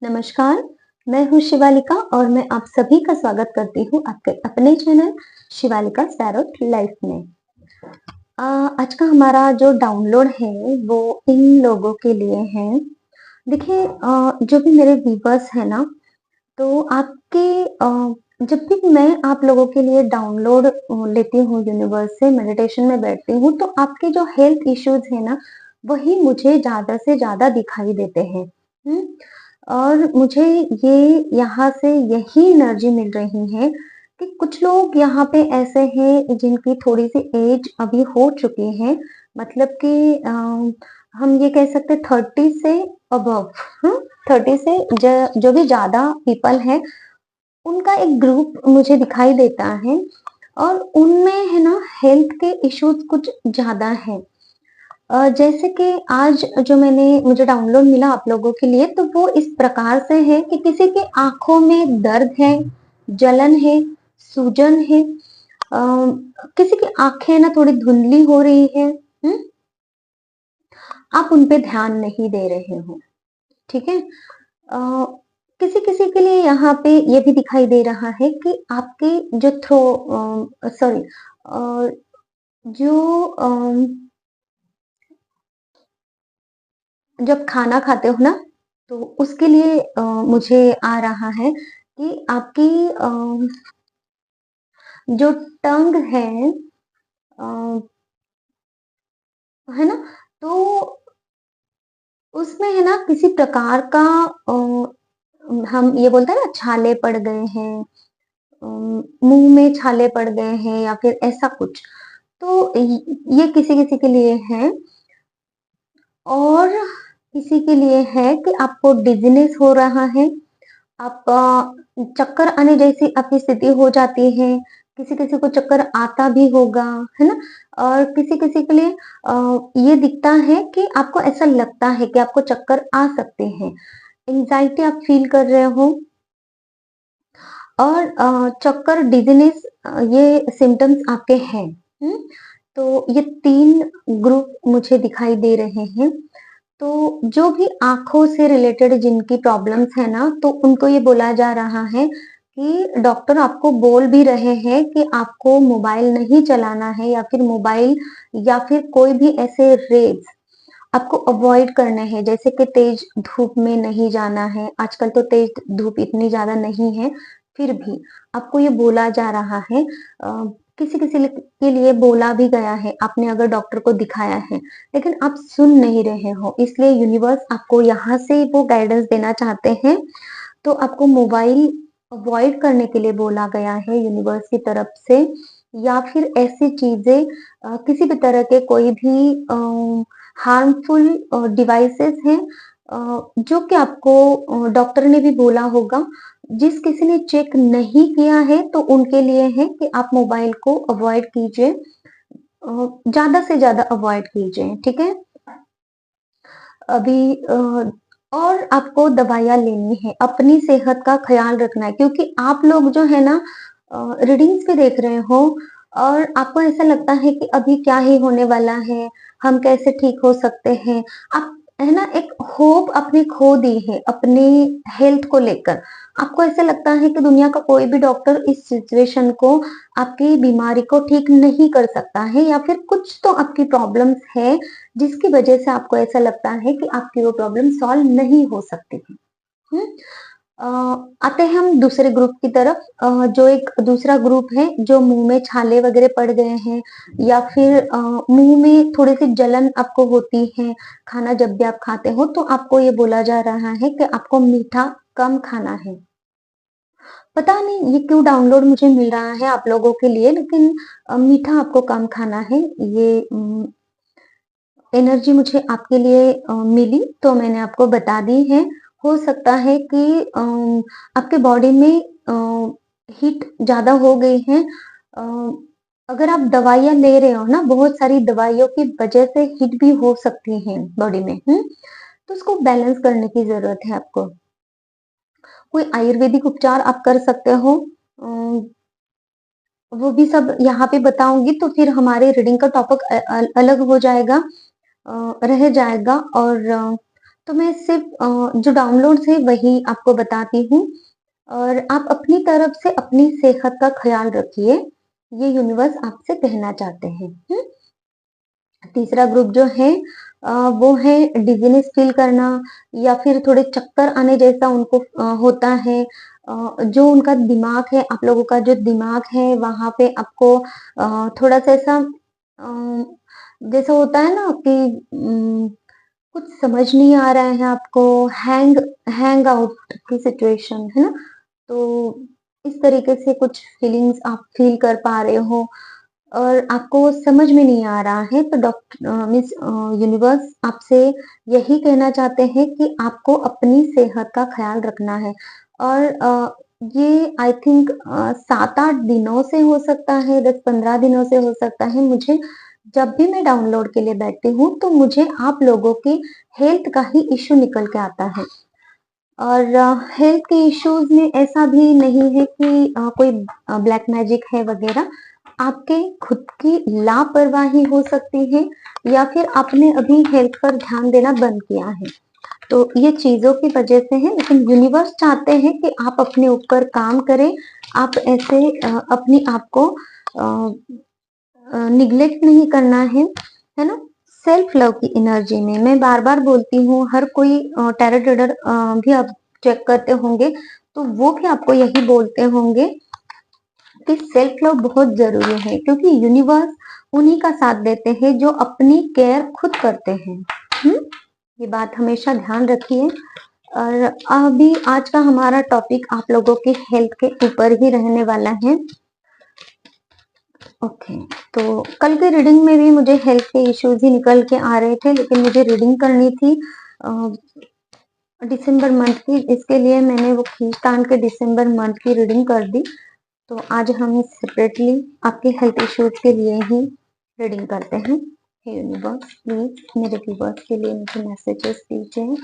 नमस्कार, मैं हूँ शिवालिका और मैं आप सभी का स्वागत करती हूँ आपके अपने चैनल शिवालिका सैरोट लाइफ में। अ, आज का हमारा जो डाउनलोड है वो इन लोगों के लिए है। देखिए जो भी मेरे व्यूअर्स हैं ना, तो आपके जब भी मैं आप लोगों के लिए डाउनलोड लेती हूँ यूनिवर्स से मेडिटेशन में बैठती हूँ, तो आपके जो हेल्थ इश्यूज है ना, वही मुझे ज़्यादा से ज़्यादा दिखाई देते हैं। हुँ? और मुझे ये यहाँ से यही एनर्जी मिल रही है कि कुछ लोग यहाँ पे ऐसे हैं जिनकी थोड़ी-सी एज अभी हो चुकी है, मतलब कि हम ये कह सकते हैं 30 से अबव, हाँ? 30 से जो भी ज़्यादा पीपल हैं, उनका एक ग्रुप मुझे दिखाई देता है और उनमें है ना हेल्थ के इश्यूज कुछ ज़्यादा हैं। जैसे कि आज जो मुझे डाउनलोड मिला आप लोगों के लिए, तो वो इस प्रकार से है कि किसी की आँखों में दर्द है, जलन है, सूजन है, किसी की आँखें ना थोड़ी धुंधली हो रही है, हुँ? आप उन पे ध्यान नहीं दे रहे हो, ठीक है? किसी-किसी के लिए यहाँ पे ये भी दिखाई दे रहा है कि आपके जो सॉरी, अ, जो जब खाना खाते हो ना, तो उसके लिए मुझे आ रहा है कि आपकी जो टंग अ, है ना? तो उसमें है ना किसी प्रकार का हम ये बोलते हैं ना छाले पड़ गए हैं, मुँह में छाले पड़ गए हैं या फिर ऐसा कुछ। तो ये किसी-किसी के लिए है और किसी के लिए है कि आपको डिज़ीनेस हो रहा है, आपका चक्कर आने जैसी आपकी स्थिति हो जाती है, किसी-किसी को चक्कर आता भी होगा, है ना? और किसी-किसी के लिए ये दिखता है कि आपको ऐसा लगता है कि आपको चक्कर आ सकते हैं, एंग्ज़ायटी आप फ़ील कर रहे हो और चक्कर, डिज़ीनेस, ये सिम्पटम्स आपके हैं, हुँ? तो ये 3 ग्रुप मुझे दिखाई दे रहे हैं। तो जो भी आँखों से रिलेटेड जिनकी प्रॉब्लम्स है ना, तो उनको ये बोला जा रहा है कि डॉक्टर आपको बोल भी रहे हैं कि आपको मोबाइल नहीं चलाना है या फिर मोबाइल या फिर कोई भी ऐसे रेज़ आपको अवॉइड करने हैं, जैसे कि तेज धूप में नहीं जाना है। आजकल तो तेज धूप इतनी ज़्यादा नहीं है, फिर भी आपको ये बोला जा रहा है। किसी-किसी के लिए बोला भी गया है, आपने अगर डॉक्टर को दिखाया है, लेकिन आप सुन नहीं रहे हो, इसलिए यूनिवर्स आपको यहाँ से वो गाइडेंस देना चाहते हैं। तो आपको मोबाइल अवॉइड करने के लिए बोला गया है यूनिवर्स की तरफ से, या फिर ऐसी चीज़ें, किसी भी तरह के कोई भी हार्मफुल डिवाइसेस हैं, जो कि आपको डॉक्टर ने भी बोला होगा। जिस किसी ने चेक नहीं किया है तो उनके लिए है कि आप मोबाइल को अवॉइड कीजिए, ज़्यादा से ज़्यादा अवॉइड कीजिए, ठीक है? अभी और आपको दवाइयाँ लेनी है, अपनी सेहत का ख़्याल रखना है, क्योंकि आप लोग जो है ना रीडिंग्स पे देख रहे हो और आपको ऐसा लगता है कि अभी क्या ही होने वाला है, हम कैसे ठीक हो सकते हैं। आप है ना एक होप आपने खो दी है अपनी हेल्थ को लेकर। आपको ऐसा लगता है कि दुनिया का कोई भी डॉक्टर इस सिचुएशन को, आपकी बीमारी को ठीक नहीं कर सकता है, या फिर कुछ तो आपकी प्रॉब्लम्स है जिसकी वजह से आपको ऐसा लगता है कि आपकी वो प्रॉब्लम सॉल्व नहीं हो सकती है। हुँ? अ, आते हैं हम दूसरे ग्रुप की तरफ, जो एक दूसरा ग्रुप है जो मुँह में छाले वगैरह पड़ गए हैं या फिर मुँह में थोड़ी-सी जलन आपको होती है, खाना जब भी आप खाते हो तो आपको ये बोला जा रहा है कि आपको मीठा कम खाना है। पता नहीं ये क्यों डाउनलोड मुझे मिल रहा है आप लोगों के लिए, लेकिन मीठा आपको कम खाना है। ये एनर्जी मुझे आपके लिए मिली तो मैंने आपको बता दी है। हो सकता है कि आपके बॉडी में हीट ज़्यादा हो गई है। अ, अगर आप दवाइयाँ ले रहे हो ना, बहुत सारी दवाइयों की वजह से हीट भी हो सकती है बॉडी में, हुँ? तो उसको बैलेंस करने की ज़रूरत है आपको। कोई आयुर्वेदिक उपचार आप कर सकते हो। वो भी सब यहाँ पे बताऊँगी तो फिर हमारे रीडिंग का टॉपिक अलग हो जाएगा, रह जाएगा और तो मैं सिर्फ जो डाउनलोड्स है वही आपको बताती हूँ और आप अपनी तरफ से अपनी सेहत का ख्याल रखिए, ये यूनिवर्स आपसे कहना चाहते हैं। तीसरा ग्रुप जो है वो है डिजीनेस फील करना या फिर थोड़े चक्कर आने जैसा उनको होता है। जो उनका दिमाग है, आप लोगों का जो दिमाग है वहां पे आपको थोड़ा सा ऐसा जैसा होता है ना कि कुछ समझ नहीं आ रहा है आपको, हैंग हैंग आउट की सिचुएशन है ना, तो इस तरीके से कुछ फीलिंग्स आप फील कर पा रहे हो और आपको समझ में नहीं आ रहा है, तो डॉक्टर मीन्स यूनिवर्स आपसे यही कहना चाहते हैं कि आपको अपनी सेहत का ख्याल रखना है। और ये आई थिंक 7-8 दिनों से हो सकता है, 10-15 दिनों से हो सकता है। मुझे जब भी मैं डाउनलोड के लिए बैठती हूँ तो मुझे आप लोगों की हेल्थ का ही इश्यू निकल के आता है। और हेल्थ के इश्यूज में ऐसा भी नहीं है कि कोई ब्लैक मैजिक है वगैरह, आपके खुद की लापरवाही हो सकती है या फिर आपने अभी हेल्थ पर ध्यान देना बंद किया है, तो ये चीजों की वजह से है। लेकिन यूनिवर्स चाहते हैं कि आप अपने ऊपर काम करें, आप ऐसे अपने आप को निग्लेक्ट नहीं करना है ना। सेल्फ लव की एनर्जी में मैं बार बार बोलती हूँ, हर कोई टैरो रीडर भी आप चेक करते होंगे तो वो भी आपको यही बोलते होंगे कि सेल्फ लव बहुत जरूरी है, क्योंकि यूनिवर्स उन्हीं का साथ देते हैं जो अपनी केयर खुद करते हैं। ये बात हमेशा ध्यान रखिए। और अभी आज का हमारा टॉपिक आप लोगों की हेल्थ के ऊपर ही रहने वाला है। ओके, तो कल की रीडिंग में भी मुझे हेल्थ के इश्यूज ही निकल के आ रहे थे, लेकिन मुझे रीडिंग करनी थी दिसंबर मंथ की, इसके लिए मैंने वो खींचतान के दिसंबर मंथ की रीडिंग कर दी। तो आज हम सेपरेटली आपके हेल्थ इश्यूज के लिए ही रीडिंग करते हैं। हे यूनिवर्स, प्लीज मेरे व्यूवर्स के लिए मुझे मैसेजेस दीजिए।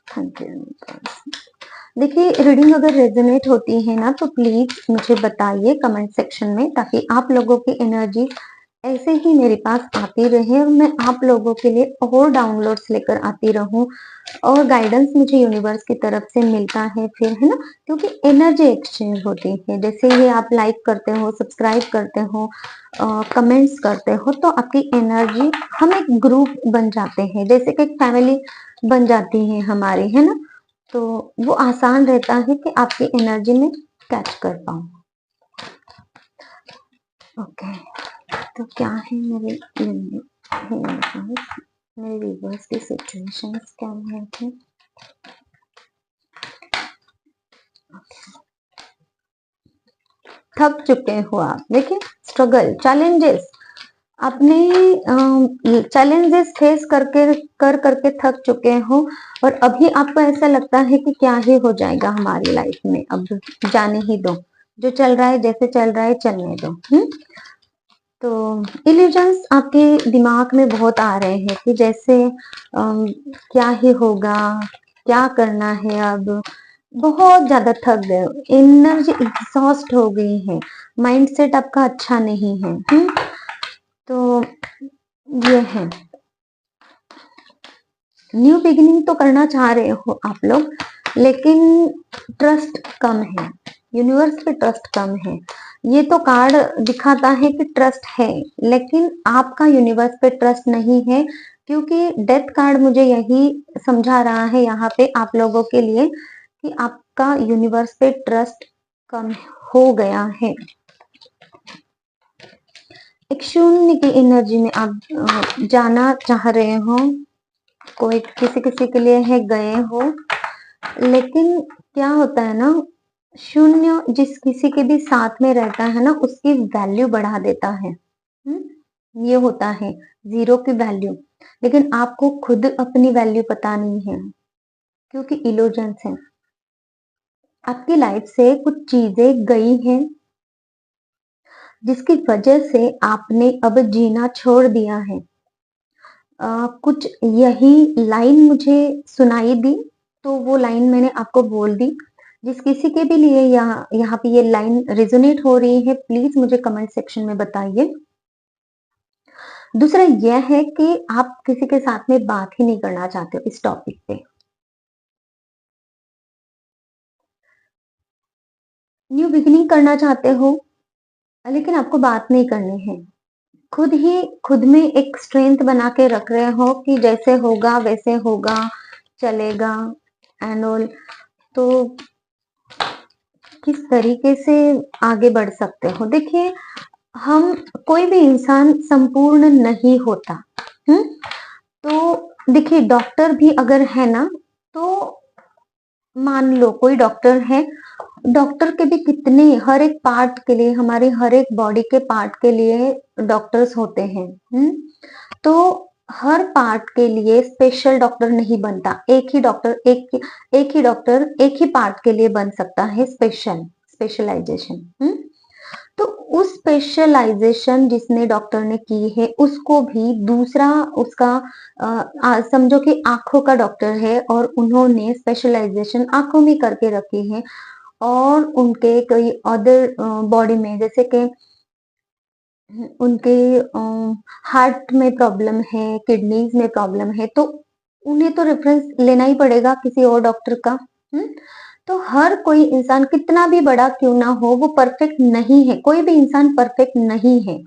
Thank you universe. देखिए, रीडिंग अगर रेजोनेट होती है ना तो प्लीज मुझे बताइए कमेंट सेक्शन में, ताकि आप लोगों की एनर्जी ऐसे ही मेरे पास आती रहे और मैं आप लोगों के लिए और डाउनलोड्स लेकर आती रहूं और गाइडेंस मुझे यूनिवर्स की तरफ से मिलता है फिर, है ना। क्योंकि एनर्जी एक्सचेंज होती है, जैसे ये आप लाइक करते हो, सब्सक्राइब करते हो, कमेंट्स करते हो, तो आपकी एनर्जी, हम एक ग्रुप बन जाते हैं, जैसे कि एक फैमिली बन जाती है हमारी, है ना। तो वो आसान रहता है कि आपकी एनर्जी में कैच कर पाऊं। ओके, तो क्या है मेरे व्यूवर्स की सिचुएशंस क्या है थे। थक चुके हो आप, देखिए स्ट्रगल, चैलेंजेस, आपने चैलेंजेस फेस करके थक चुके हो और अभी आपको ऐसा लगता है कि क्या ही हो जाएगा हमारी लाइफ में, अब जाने ही दो, जो चल रहा है जैसे चल रहा है चलने दो। तो इल्यूजन्स आपके दिमाग में बहुत आ रहे हैं कि जैसे क्या ही होगा, क्या करना है, अब बहुत ज्यादा थक गए हो, एनर्जी एग्जॉस्ट हो गई है, माइंडसेट आपका अच्छा नहीं है। तो ये है, न्यू बिगिनिंग तो करना चाह रहे हो आप लोग, लेकिन ट्रस्ट कम है, यूनिवर्स पे ट्रस्ट कम है। ये तो कार्ड दिखाता है कि ट्रस्ट है, लेकिन आपका यूनिवर्स पे ट्रस्ट नहीं है, क्योंकि डेथ कार्ड मुझे यही समझा रहा है यहाँ पे आप लोगों के लिए कि आपका यूनिवर्स पे ट्रस्ट कम हो गया है। एक शून्य की एनर्जी में आप जाना चाह रहे हो, कोई किसी किसी के लिए है गए हो, लेकिन क्या होता है ना, शून्य जिस किसी के भी साथ में रहता है ना उसकी वैल्यू बढ़ा देता है। ये होता है जीरो की वैल्यू, लेकिन आपको खुद अपनी वैल्यू पता नहीं है, क्योंकि इल्यूजन्स है। आपकी लाइफ से कुछ चीजें गई हैं जिसकी वजह से आपने अब जीना छोड़ दिया है। कुछ यही लाइन मुझे सुनाई दी, तो वो लाइन मैंने आपको बोल दी। जिस किसी के भी लिए यहाँ पे ये लाइन रेजोनेट हो रही है, प्लीज मुझे कमेंट सेक्शन में बताइए। दूसरा यह है कि आप किसी के साथ में बात ही नहीं करना चाहते हो इस टॉपिक पे। न्यू बिगिनिंग करना चाहते हो, लेकिन आपको बात नहीं करनी है। खुद ही खुद में एक स्ट्रेंथ बना के रख रहे हो कि जैसे होगा वैसे होगा, चलेगा एंड ऑल। तो किस तरीके से आगे बढ़ सकते हो? देखिए, हम कोई भी इंसान संपूर्ण नहीं होता। हम्म तो देखिए, डॉक्टर भी अगर है ना, तो मान लो कोई डॉक्टर है, डॉक्टर के भी कितने हर एक पार्ट के लिए, हमारे हर एक बॉडी के पार्ट के लिए डॉक्टर्स होते हैं। तो हर पार्ट के लिए स्पेशल डॉक्टर नहीं बनता। एक ही डॉक्टर एक ही पार्ट के लिए बन सकता है स्पेशलाइजेशन। तो उस स्पेशलाइजेशन जिसने डॉक्टर ने की है, उसको भी दूसरा उसका समझो कि आंखों का डॉक्टर है और उन्होंने स्पेशलाइजेशन आंखों में करके रखी है, और उनके कोई अदर बॉडी में, जैसे कि उनके हार्ट में प्रॉब्लम है, किडनीज में प्रॉब्लम है, तो उन्हें तो रेफरेंस लेना ही पड़ेगा किसी और डॉक्टर का। हम्म तो हर कोई इंसान कितना भी बड़ा क्यों ना हो, वो परफेक्ट नहीं है। कोई भी इंसान परफेक्ट नहीं है।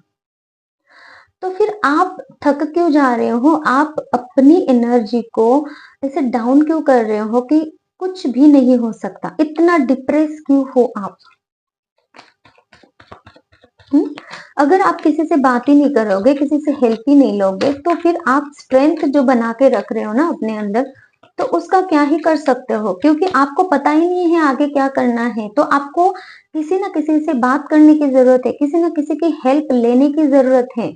तो फिर आप थक क्यों जा रहे हो? आप अपनी एनर्जी को ऐसे डाउन क्यों कर रहे हो कि कुछ भी नहीं हो सकता? इतना डिप्रेस क्यों हो आप? अगर आप किसी से बात ही नहीं करोगे, किसी से हेल्प ही नहीं लोगे, तो फिर आप स्ट्रेंथ जो बना के रख रहे हो ना अपने अंदर, तो उसका क्या ही कर सकते हो? क्योंकि आपको पता ही नहीं है आगे क्या करना है। तो आपको किसी ना किसी से बात करने की जरूरत है, किसी ना किसी की हेल्प लेने की जरूरत है।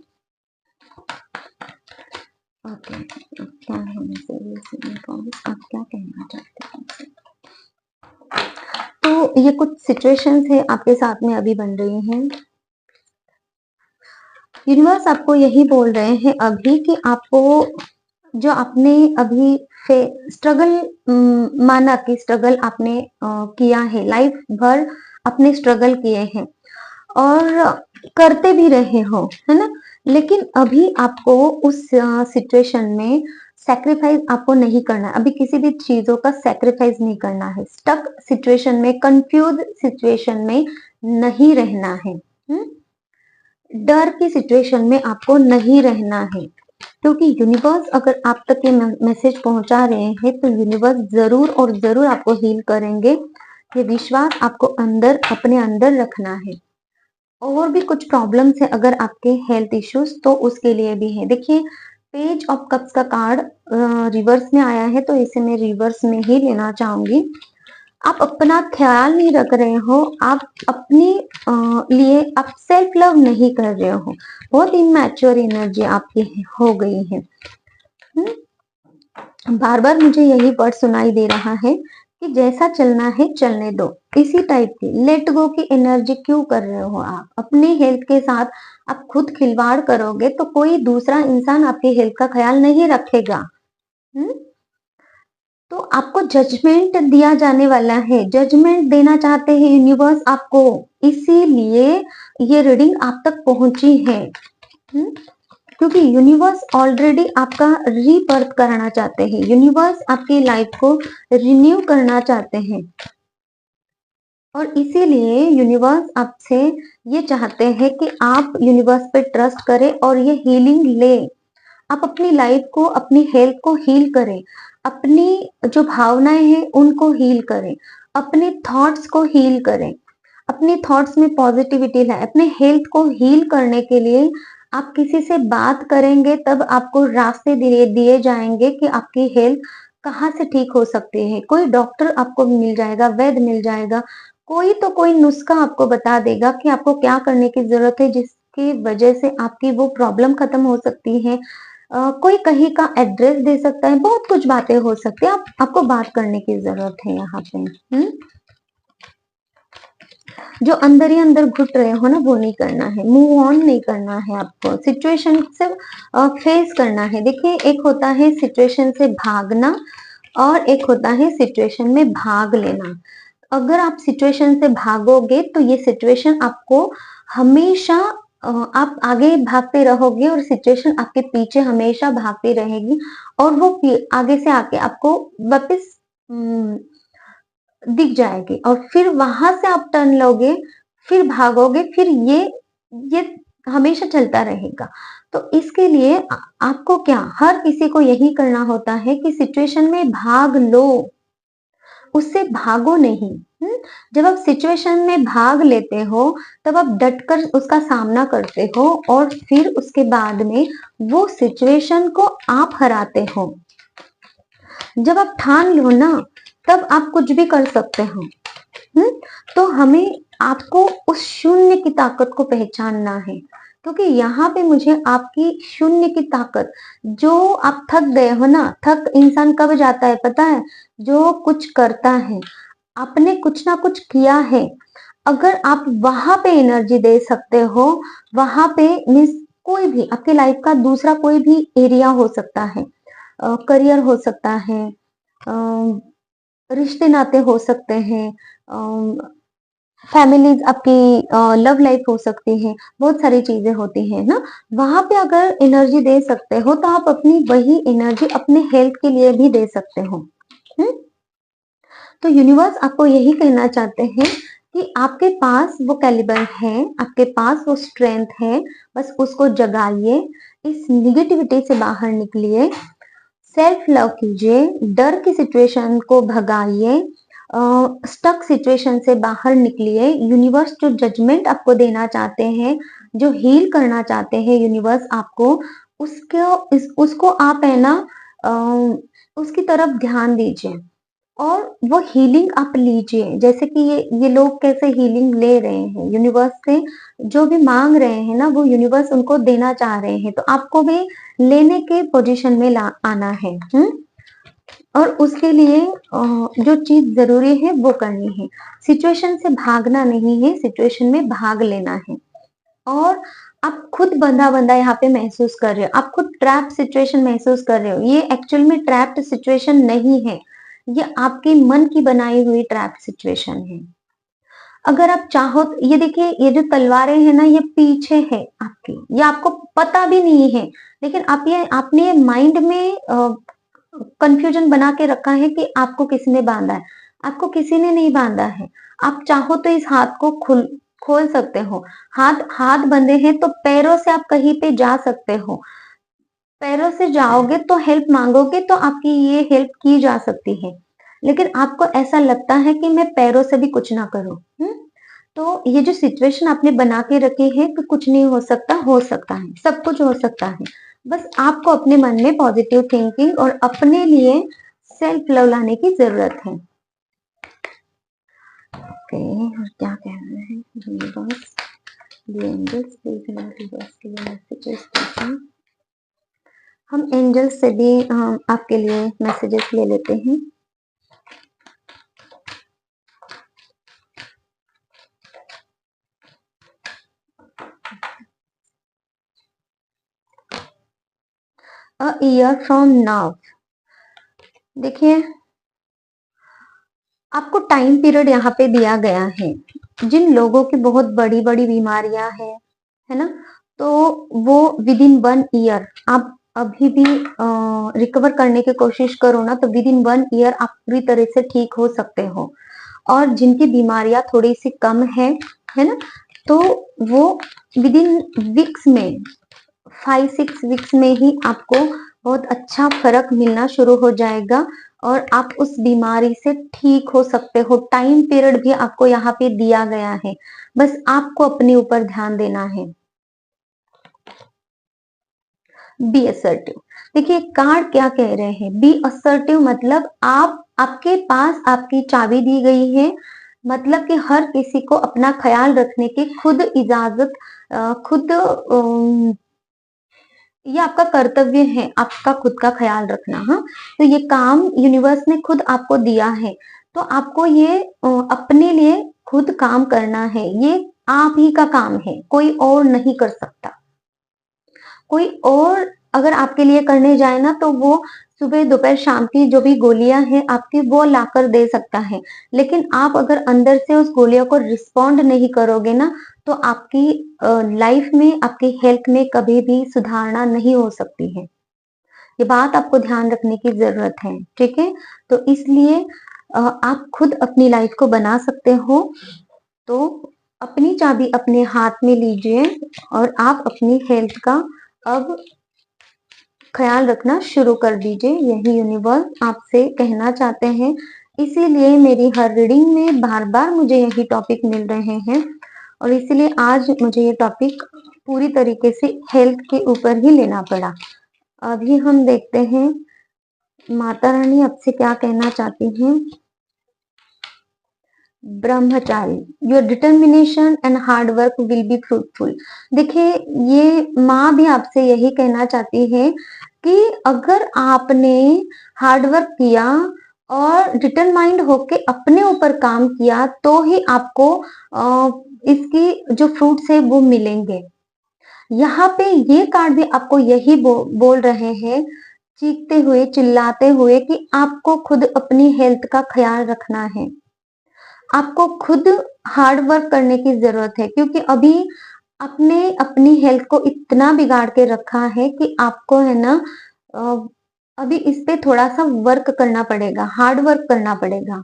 ओके, अब क्या है आप क्या कहना चाहते हैं? तो ये कुछ सिचुएशंस है आपके साथ में अभी बन रही हैं। यूनिवर्स आपको यही बोल रहे हैं अभी कि आपको जो आपने अभी स्ट्रगल माना कि स्ट्रगल आपने किया है, लाइफ भर आपने स्ट्रगल किए हैं और करते भी रहे हो, है ना? लेकिन अभी आपको उस सिचुएशन में सैक्रिफाइस आपको नहीं करना है। अभी किसी भी चीजों का सैक्रिफाइस नहीं करना है। स्टक सिचुएशन में, कंफ्यूज सिचुएशन में नहीं रहना है। डर की सिचुएशन में आपको नहीं रहना है, क्योंकि यूनिवर्स अगर आप तक ये मैसेज पहुंचा रहे हैं, तो यूनिवर्स जरूर और जरूर आपको हील करेंगे। ये विश्वास आपको अंदर, अपने अंदर रखना है। और भी कुछ प्रॉब्लम्स है अगर आपके हेल्थ इश्यूज, तो उसके लिए भी है। देखिए, पेज ऑफ कप्स का कार्ड रिवर्स में आया है, तो इसे मैं रिवर्स में ही लेना चाहूंगी। आप अपना ख्याल नहीं रख रहे हो, आप अपने लिए आप सेल्फ लव नहीं कर रहे हो। बहुत इमैच्योर एनर्जी आपकी हो गई है। बार बार मुझे यही वर्ड सुनाई दे रहा है कि जैसा चलना है चलने दो, इसी टाइप की लेट गो की एनर्जी क्यों कर रहे हो आप? अपने हेल्थ के साथ आप खुद खिलवाड़ करोगे तो कोई दूसरा इंसान आपकी हेल्थ का ख्याल नहीं रखेगा। तो आपको जजमेंट दिया जाने वाला है, जजमेंट देना चाहते हैं यूनिवर्स आपको, इसीलिए ये रीडिंग आप तक पहुंची है। क्योंकि यूनिवर्स ऑलरेडी आपका रीबर्थ कराना चाहते हैं, यूनिवर्स आपकी लाइफ को रिन्यू करना चाहते हैं, और इसीलिए यूनिवर्स आपसे ये चाहते हैं कि आप यूनिवर्स पे ट्रस्ट करें और ये हीलिंग ले। आप अपनी लाइफ को, अपनी हेल्थ को हील करें, अपनी जो भावनाएं हैं उनको हील करें, अपने थॉट्स को हील करें। अपने थॉट्स में पॉजिटिविटी लाए। अपने हेल्थ को हील करने के लिए आप किसी से बात करेंगे, तब आपको रास्ते दिए जाएंगे कि आपकी हेल्थ कहाँ से ठीक हो सकती है। कोई डॉक्टर आपको मिल जाएगा, वैद्य मिल जाएगा, कोई तो कोई नुस्खा आपको बता देगा कि आपको क्या करने की जरूरत है, जिसकी वजह से आपकी वो प्रॉब्लम खत्म हो सकती है। कोई कहीं का एड्रेस दे सकता है, बहुत कुछ बातें हो सकती है। आपको बात करने की जरूरत है यहाँ पे। जो अंदर ही अंदर घुट रहे हो ना, वो नहीं करना है, मूव ऑन नहीं करना है, आपको सिचुएशन से फेस करना है। देखिए, एक होता है सिचुएशन से भागना और एक होता है सिचुएशन में भाग लेना। अगर आप सिचुएशन से भागोगे तो ये सिचुएशन आपको हमेशा आप आगे भागते रहोगे और सिचुएशन आपके पीछे हमेशा भागती रहेगी और वो आगे से आके आपको वापस दिख जाएगी और फिर वहां से आप टर्न लोगे, फिर भागोगे, फिर ये हमेशा चलता रहेगा। तो इसके लिए आपको क्या, हर किसी को यही करना होता है कि सिचुएशन में भाग लो, उससे भागो नहीं। जब आप सिचुएशन में भाग लेते हो तब आप डटकर उसका सामना करते हो और फिर उसके बाद में वो सिचुएशन को आप हराते हो। जब आप ठान लो ना तब आप कुछ भी कर सकते हो। तो हमें आपको उस शून्य की ताकत को पहचानना है, क्योंकि यहाँ पे मुझे आपकी शून्य की ताकत, जो आप थक गए हो ना, थक इंसान कब जाता है पता है? जो कुछ करता है, आपने कुछ ना कुछ किया है, अगर आप वहां पे एनर्जी दे सकते हो, वहां पे मीन्स कोई भी आपके लाइफ का दूसरा कोई भी एरिया हो सकता है, करियर हो सकता है, रिश्ते नाते हो सकते हैं, फैमिलीज आपकी लव लाइफ हो सकती है, बहुत सारी चीजें होती हैं ना। वहां पे अगर एनर्जी दे सकते हो तो आप अपनी वही एनर्जी अपने हेल्थ के लिए भी दे सकते हो। तो यूनिवर्स आपको यही कहना चाहते हैं कि आपके पास वो कैलिबर है, आपके पास वो स्ट्रेंथ है, बस उसको जगाइए, इस निगेटिविटी से बाहर निकलिए, सेल्फ लव कीजिए, डर की सिचुएशन को भगाइए, स्टक सिचुएशन से बाहर निकलिए। यूनिवर्स जो जजमेंट आपको देना चाहते हैं, जो हील करना चाहते हैं यूनिवर्स आपको, उसको आप है ना, उसकी तरफ ध्यान दीजिए और वो हीलिंग आप लीजिए। जैसे कि ये लोग कैसे हीलिंग ले रहे हैं यूनिवर्स से, जो भी मांग रहे हैं ना वो यूनिवर्स उनको देना चाह रहे हैं, तो आपको भी लेने के पोजीशन में आना है। और उसके लिए जो चीज जरूरी है वो करनी है, सिचुएशन से भागना नहीं है, सिचुएशन में भाग लेना है। और आप खुद बंधा बंधा यहाँ पे महसूस कर रहे हो, आप खुद ट्रैप सिचुएशन महसूस कर रहे हो, ये एक्चुअल में ट्रैप्ड सिचुएशन नहीं है, ये आपके मन की बनाई हुई ट्रैप सिचुएशन है। अगर आप चाहो तो ये देखिए, ये जो तलवारें हैं ना, ये पीछे है आपकी, ये आपको पता भी नहीं है, लेकिन आपने ये माइंड में कंफ्यूजन बना के रखा है कि आपको किसी ने बांधा है। आपको किसी ने नहीं बांधा है। आप चाहो तो इस हाथ को खोल सकते हो। हाथ हाथ बंधे हैं तो पैरों से आप कहीं पे जा सकते हो। पैरों से जाओगे तो हेल्प मांगोगे तो आपकी ये हेल्प की जा सकती है, लेकिन आपको ऐसा लगता है कि मैं पैरों से भी कुछ ना करूं। तो ये जो सिचुएशन आपने बना के रखी है कि कुछ नहीं हो सकता है, सब कुछ हो सकता है। बस आपको अपने मन में पॉजिटिव थिंकिंग और अपने लिए सेल्फ लव लाने की जरूरत है। ओके, और क्या कह रहे हैं universe, the angels please universe के लिए मैसेजेस दीजिए। हम एंजल्स से भी आपके लिए मैसेजेस ले लेते हैं। अ ईयर फ्रॉम नाउ, देखिए आपको टाइम पीरियड यहाँ पे दिया गया है। जिन लोगों की बहुत बड़ी बड़ी बीमारियां हैं, है ना, तो वो विद इन 1 ईयर, आप अभी भी रिकवर करने की कोशिश करो ना, तो विद इन 1 ईयर आप पूरी तरह से ठीक हो सकते हो। और जिनकी बीमारियां थोड़ी सी कम है ना, तो वो विद इन वीक्स में, 5-6 वीक्स में ही आपको बहुत अच्छा फर्क मिलना शुरू हो जाएगा और आप उस बीमारी से ठीक हो सकते हो। टाइम पीरियड भी आपको यहाँ पे दिया गया है, बस आपको अपने ऊपर ध्यान देना है। बी असर्टिव, देखिए कार्ड क्या कह रहे हैं, बी असर्टिव मतलब आपके पास आपकी चाबी दी गई है, मतलब कि हर किसी को अपना ख्याल रखने की खुद इजाजत, खुद ये आपका कर्तव्य है, आपका खुद का ख्याल रखना। हाँ, तो ये काम यूनिवर्स ने खुद आपको दिया है, तो आपको ये अपने लिए खुद काम करना है, ये आप ही का काम है, कोई और नहीं कर सकता। कोई और अगर आपके लिए करने जाए ना, तो वो सुबह दोपहर शाम की जो भी गोलियां हैं आपकी, वो लाकर दे सकता है, लेकिन आप अगर अंदर से उस गोलियों को रिस्पॉन्ड नहीं करोगे ना, तो आपकी लाइफ में, आपकी हेल्थ में कभी भी सुधारणा नहीं हो सकती है। ये बात आपको ध्यान रखने की ज़रूरत है, ठीक है? तो इसलिए आप खुद अपनी लाइफ को बना सकते हो, तो अपनी चाबी अपने हाथ में लीजिए और आप अपनी हेल्थ का अब ख्याल रखना शुरू कर दीजिए। यही यूनिवर्स आपसे कहना चाहते हैं। इसीलिए मेरी हर रीडिंग में बार-बार मुझे यही टॉपिक मिल रहे हैं और इसीलिए आज मुझे ये टॉपिक पूरी तरीके से हेल्थ के ऊपर ही लेना पड़ा। अभी हम देखते हैं माता रानी आपसे क्या कहना चाहती हैं। ब्रह्मचारी, your determination and hard work will be fruitful. देखिए, ये माँ भी आपसे यही कहना चाहती है कि अगर आपने हार्ड वर्क किया और डिटरमाइंड होके अपने ऊपर काम किया तो ही आपको इसकी जो फ्रूट्स है वो मिलेंगे। यहाँ पे ये कार्ड भी आपको यही बोल रहे हैं, चीखते हुए, चिल्लाते हुए कि आपको खुद अपनी हेल्थ का ख्याल रखना है। आपको खुद हार्ड वर्क करने की ज़रूरत है क्योंकि अभी आपने अपनी हेल्थ को इतना बिगाड़ के रखा है कि आपको है ना अ, अभी इस पे थोड़ा-सा वर्क करना पड़ेगा, हार्ड वर्क करना पड़ेगा,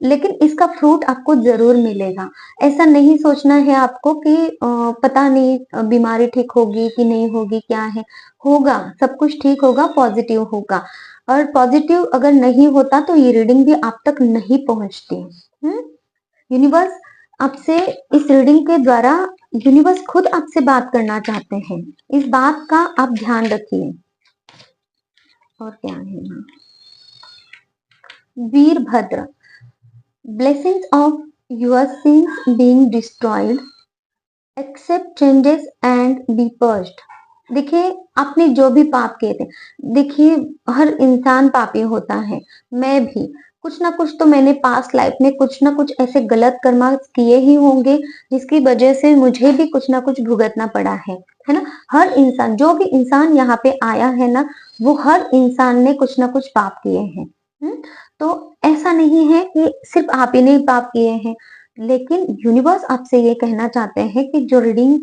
लेकिन इसका फ्रूट आपको ज़रूर मिलेगा। ऐसा नहीं सोचना है आपको कि पता नहीं बीमारी ठीक होगी कि नहीं होगी, क्या है? होगा, सब कुछ ठीक होगा, पॉज़िटिव होगा और पॉज़िटिव अगर नहीं होता तो ये रीडिंग भी आप तक नहीं पहुँचती। हुँ? यूनिवर्स आपसे इस रीडिंग के द्वारा यूनिवर्स खुद आपसे बात करना चाहते हैं। इस बात का आप ध्यान रखिए। और क्या है यहाँ? Virabhadra, blessings of your sins being destroyed, accept changes and be pursed. देखिए, आपने जो भी पाप किए थे, देखिए हर इंसान पापी होता है, मैं भी। कुछ ना कुछ तो मैंने पास्ट लाइफ में कुछ ना कुछ ऐसे गलत कर्म किए ही होंगे, जिसकी वजह से मुझे भी कुछ ना कुछ भुगतना पड़ा है ना? हर इंसान, जो भी इंसान यहाँ पे आया है ना, वो हर इंसान ने कुछ ना कुछ पाप किए हैं। तो ऐसा नहीं है कि सिर्फ आप ही ने पाप किए हैं, लेकिन यूनिवर्स आपसे ये कहना चाहते हैं कि जो रीडिंग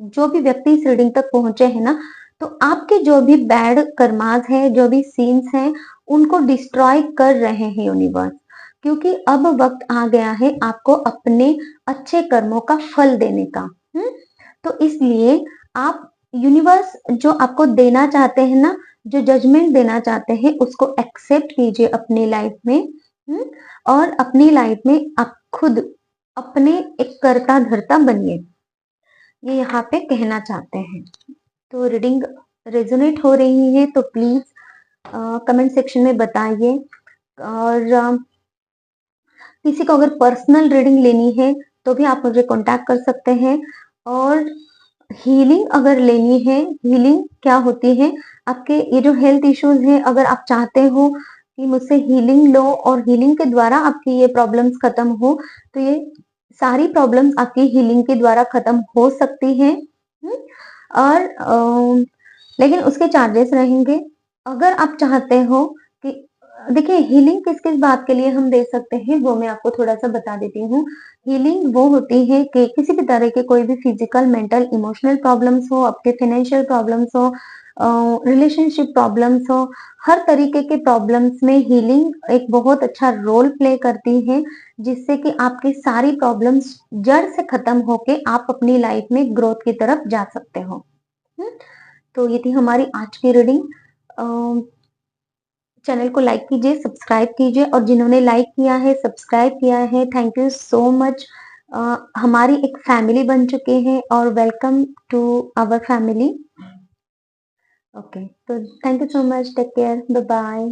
जो भी व्यक्ति इस रीडिंग तक पहुंचे हैं ना, तो आपके जो भी बैड कर्मास है, जो भी सीन्स हैं, उनको डिस्ट्रॉय कर रहे हैं यूनिवर्स, क्योंकि अब वक्त आ गया है आपको अपने अच्छे कर्मों का फल देने का। तो इसलिए आप, यूनिवर्स जो आपको देना चाहते हैं ना, जो जजमेंट देना चाहते हैं, उसको एक्सेप्ट कीजिए अपनी लाइफ में। और अपनी लाइफ में आप खुद अपने एक कर्ता धर्ता बनिए, ये यहाँ पे कहना चाहते हैं। तो रीडिंग रेजोनेट हो रही है तो प्लीज कमेंट सेक्शन में बताइए। और किसी को अगर पर्सनल रीडिंग लेनी है तो भी आप मुझे कांटेक्ट कर सकते हैं। और हीलिंग अगर लेनी है, हीलिंग क्या होती है, आपके ये जो हेल्थ इश्यूज हैं, अगर आप चाहते हो कि मुझसे हीलिंग लो और हीलिंग के द्वारा आपकी ये प्रॉब्लम्स खत्म हो, तो ये सारी प्रॉब्लम्स आपकी हीलिंग के द्वारा खत्म हो सकती हैं। और लेकिन उसके चार्जेस रहेंगे। अगर आप चाहते हो कि, देखिए हीलिंग किस किस बात के लिए हम दे सकते हैं वो मैं आपको थोड़ा सा बता देती हूँ। हीलिंग वो होती है कि किसी भी तरह के कोई भी फिजिकल, मेंटल, इमोशनल प्रॉब्लम्स हो, आपके फाइनेंशियल प्रॉब्लम्स हो, रिलेशनशिप प्रॉब्लम्स हो, हर तरीके के प्रॉब्लम्स में हीलिंग एक बहुत अच्छा रोल प्ले करती है, जिससे कि आपकी सारी प्रॉब्लम्स जड़ से खत्म होके आप अपनी लाइफ में ग्रोथ की तरफ जा सकते हो। तो ये थी हमारी आज की रीडिंग। चैनल को लाइक कीजिए, सब्सक्राइब कीजिए और जिन्होंने लाइक किया है, सब्सक्राइब किया है, थैंक यू सो मच। हमारी एक फैमिली बन चुके हैं और welcome to our family. Okay, तो thank you so much, take care, bye bye.